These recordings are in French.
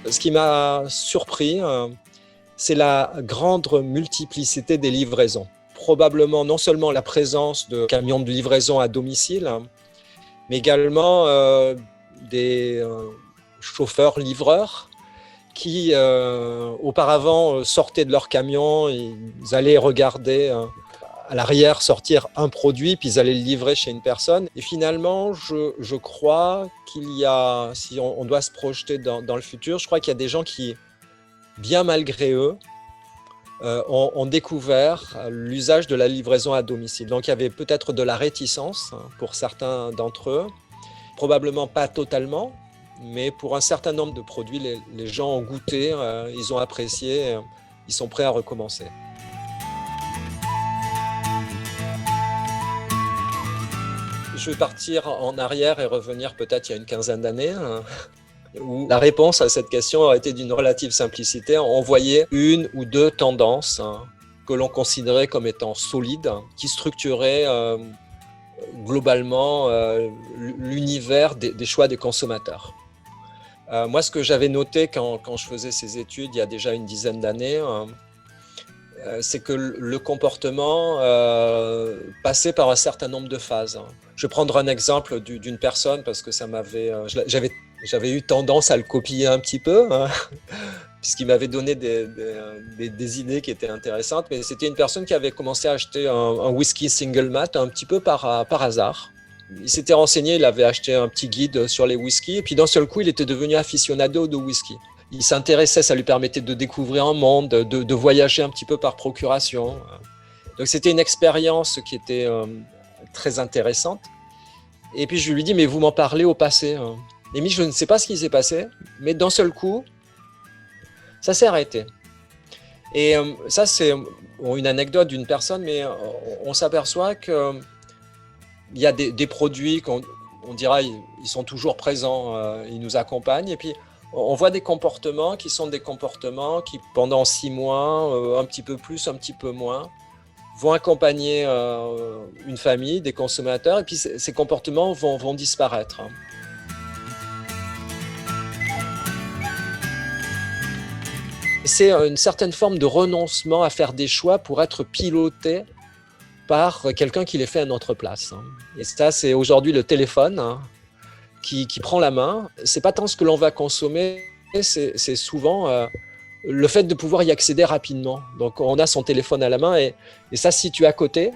Ce qui m'a surpris, c'est la grande multiplicité des livraisons. Probablement non seulement la présence de camions de livraison à domicile, mais également des chauffeurs-livreurs qui auparavant sortaient de leur camion, ils allaient regarder à l'arrière sortir un produit, puis ils allaient le livrer chez une personne. Et finalement, je crois qu'il y a, si on doit se projeter dans le futur, je crois qu'il y a des gens qui, bien malgré eux, ont découvert l'usage de la livraison à domicile. Donc il y avait peut-être de la réticence pour certains d'entre eux, probablement pas totalement, mais pour un certain nombre de produits, les gens ont goûté, ils ont apprécié, ils sont prêts à recommencer. Je vais partir en arrière et revenir peut-être il y a une quinzaine d'années, où la réponse à cette question a été d'une relative simplicité. On voyait une ou deux tendances que l'on considérait comme étant solides, qui structuraient globalement l'univers des choix des consommateurs. Moi, ce que j'avais noté quand je faisais ces études il y a déjà une dizaine d'années, c'est que le comportement passait par un certain nombre de phases. Je vais prendre un exemple d'une personne parce que ça m'avait, j'avais eu tendance à le copier un petit peu, puisqu'il m'avait donné des idées qui étaient intéressantes. Mais c'était une personne qui avait commencé à acheter un whisky single malt un petit peu par hasard. Il s'était renseigné, il avait acheté un petit guide sur les whiskies, et puis d'un seul coup, il était devenu aficionado de whisky. Il s'intéressait, ça lui permettait de découvrir un monde, de voyager un petit peu par procuration. Donc c'était une expérience qui était très intéressante. Et puis je lui dis, mais vous m'en parlez au passé. Et je ne sais pas ce qui s'est passé, mais d'un seul coup, ça s'est arrêté. Et ça, c'est une anecdote d'une personne, mais on s'aperçoit qu'il y a des produits qu'on dira, ils sont toujours présents, ils nous accompagnent. Et puis, on voit des comportements qui sont des comportements qui, pendant 6 mois, un petit peu plus, un petit peu moins, vont accompagner une famille, des consommateurs, et puis ces comportements vont disparaître. C'est une certaine forme de renoncement à faire des choix pour être piloté par quelqu'un qui les fait à notre place. Et ça, c'est aujourd'hui le téléphone qui prend la main. C'est pas tant ce que l'on va consommer, c'est souvent le fait de pouvoir y accéder rapidement. Donc on a son téléphone à la main et ça se situe à côté.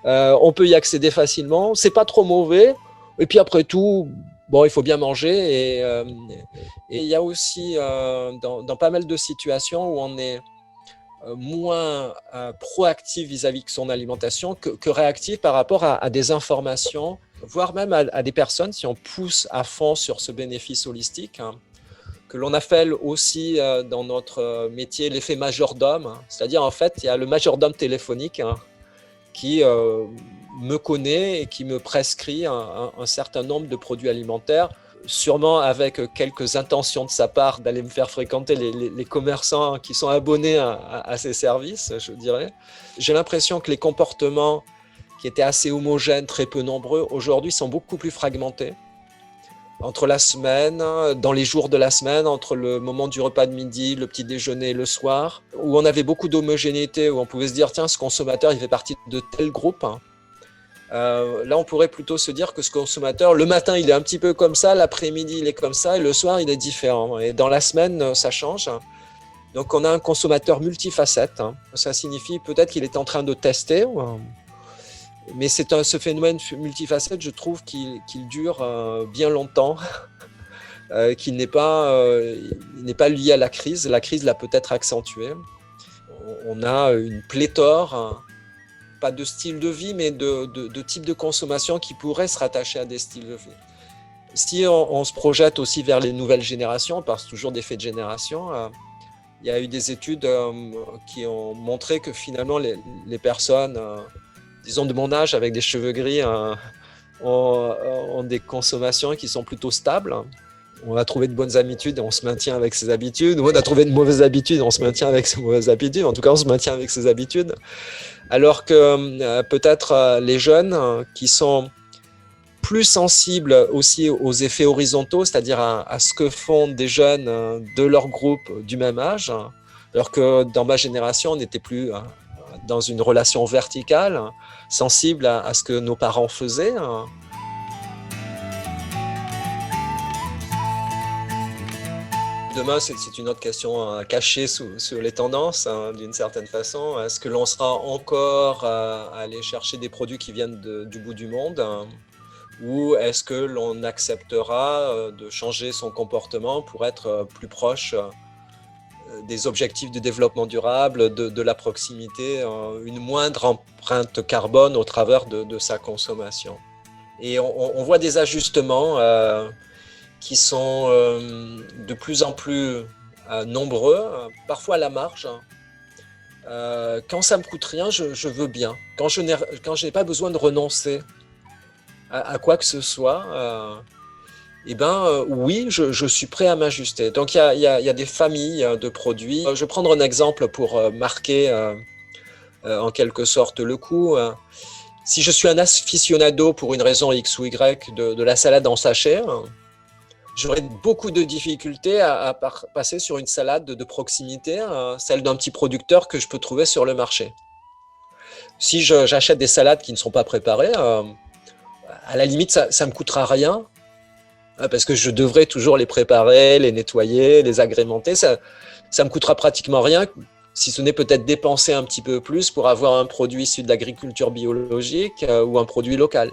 On peut y accéder facilement, c'est pas trop mauvais. Et puis après tout, bon, il faut bien manger. Et il y a aussi dans pas mal de situations où on est moins proactif vis-à-vis de son alimentation que réactif par rapport à des informations, voire même à des personnes, si on pousse à fond sur ce bénéfice holistique, que l'on appelle aussi dans notre métier l'effet majordome. C'est-à-dire, en fait, il y a le majordome téléphonique qui me connaît et qui me prescrit un certain nombre de produits alimentaires, sûrement avec quelques intentions de sa part d'aller me faire fréquenter les commerçants qui sont abonnés à ces services, je dirais. J'ai l'impression que les comportements qui étaient assez homogènes, très peu nombreux, aujourd'hui sont beaucoup plus fragmentés. Entre la semaine, dans les jours de la semaine, entre le moment du repas de midi, le petit déjeuner et le soir, où on avait beaucoup d'homogénéité, où on pouvait se dire, tiens, ce consommateur, il fait partie de tel groupe. Là, on pourrait plutôt se dire que ce consommateur, le matin, il est un petit peu comme ça, l'après-midi, il est comme ça, et le soir, il est différent. Et dans la semaine, ça change. Donc, on a un consommateur multifacette. Ça signifie peut-être qu'il est en train de tester, mais ce phénomène multifacette, je trouve qu'il dure bien longtemps, qu'il n'est pas lié à la crise. La crise l'a peut-être accentué. On a une pléthore, pas de style de vie, mais de type de consommation qui pourrait se rattacher à des styles de vie. Si on se projette aussi vers les nouvelles générations, on parle toujours d'effet de génération, il y a eu des études qui ont montré que finalement les personnes, disons de mon âge, avec des cheveux gris, ont des consommations qui sont plutôt stables. On a trouvé de bonnes habitudes et on se maintient avec ces habitudes. Ou on a trouvé de mauvaises habitudes et on se maintient avec ces mauvaises habitudes. En tout cas, on se maintient avec ces habitudes. Alors que peut-être les jeunes qui sont plus sensible aussi aux effets horizontaux, c'est-à-dire à ce que font des jeunes de leur groupe du même âge, alors que dans ma génération, on n'était plus dans une relation verticale, sensible à ce que nos parents faisaient. Demain, c'est une autre question cachée sous les tendances, d'une certaine façon. Est-ce que l'on sera encore à aller chercher des produits qui viennent du bout du monde, ou est-ce que l'on acceptera de changer son comportement pour être plus proche des objectifs de développement durable, de la proximité, une moindre empreinte carbone au travers de sa consommation? Et on voit des ajustements qui sont de plus en plus nombreux, parfois à la marge. Quand ça me coûte rien, je veux bien. Quand je n'ai pas besoin de renoncer à quoi que ce soit, oui, je suis prêt à m'ajuster. Donc il y a des familles de produits. Je vais prendre un exemple pour marquer en quelque sorte le coup. Si je suis un aficionado pour une raison X ou Y de la salade en sachet, j'aurais beaucoup de difficultés à passer sur une salade de proximité, celle d'un petit producteur que je peux trouver sur le marché. Si j'achète des salades qui ne sont pas préparées, à la limite, ça ne me coûtera rien, parce que je devrais toujours les préparer, les nettoyer, les agrémenter. Ça me coûtera pratiquement rien, si ce n'est peut-être dépenser un petit peu plus pour avoir un produit issu de l'agriculture biologique ou un produit local.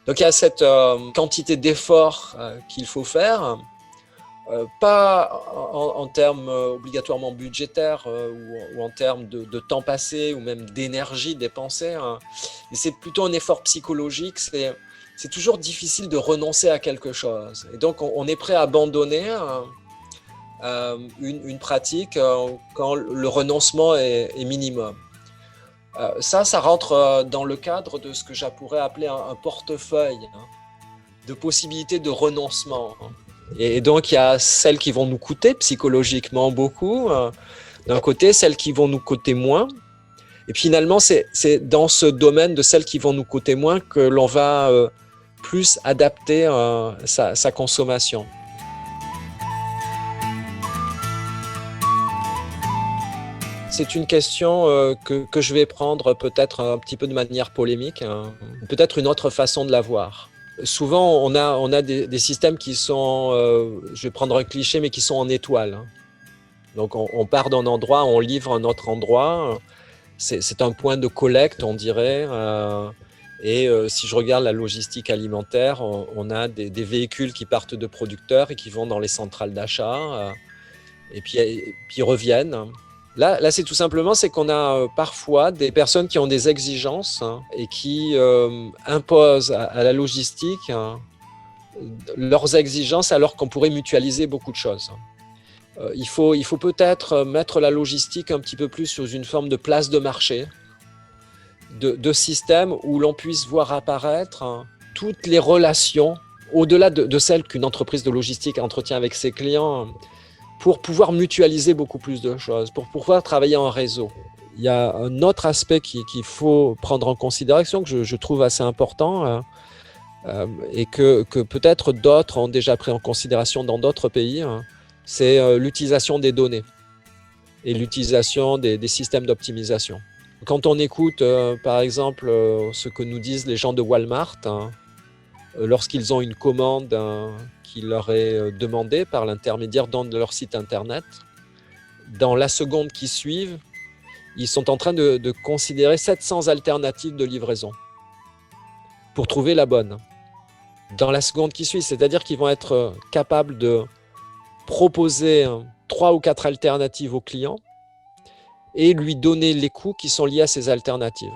Donc il y a cette quantité d'efforts qu'il faut faire, pas en termes obligatoirement budgétaires ou en termes de temps passé ou même d'énergie dépensée, mais c'est plutôt un effort psychologique. C'est toujours difficile de renoncer à quelque chose. Et donc on est prêt à abandonner une pratique quand le renoncement est minimum. Ça rentre dans le cadre de ce que je pourrais appeler un portefeuille de possibilités de renoncement. Et donc, il y a celles qui vont nous coûter psychologiquement beaucoup, d'un côté, celles qui vont nous coûter moins. Et puis, finalement, c'est dans ce domaine de celles qui vont nous coûter moins que l'on va plus adapter sa consommation. C'est une question que je vais prendre peut-être un petit peu de manière polémique, peut-être une autre façon de la voir. Souvent, on a des systèmes qui sont, je vais prendre un cliché, mais qui sont en étoile. Donc, on part d'un endroit, on livre un autre endroit. C'est un point de collecte, on dirait. Et si je regarde la logistique alimentaire, on a des véhicules qui partent de producteurs et qui vont dans les centrales d'achat, et puis reviennent. Là, c'est tout simplement, c'est qu'on a parfois des personnes qui ont des exigences et qui imposent à la logistique leurs exigences alors qu'on pourrait mutualiser beaucoup de choses. Il faut peut-être mettre la logistique un petit peu plus sous une forme de place de marché, de système où l'on puisse voir apparaître toutes les relations, au-delà de celles qu'une entreprise de logistique entretient avec ses clients, pour pouvoir mutualiser beaucoup plus de choses, pour pouvoir travailler en réseau. Il y a un autre aspect qu'il faut prendre en considération, que je trouve assez important, et que peut-être d'autres ont déjà pris en considération dans d'autres pays, c'est l'utilisation des données et l'utilisation des systèmes d'optimisation. Quand on écoute, par exemple, ce que nous disent les gens de Walmart, lorsqu'ils ont une commande qui leur est demandée par l'intermédiaire de leur site internet, dans la seconde qui suit, ils sont en train de considérer 700 alternatives de livraison pour trouver la bonne. Dans la seconde qui suit, c'est-à-dire qu'ils vont être capables de proposer 3 ou 4 alternatives au client et lui donner les coûts qui sont liés à ces alternatives.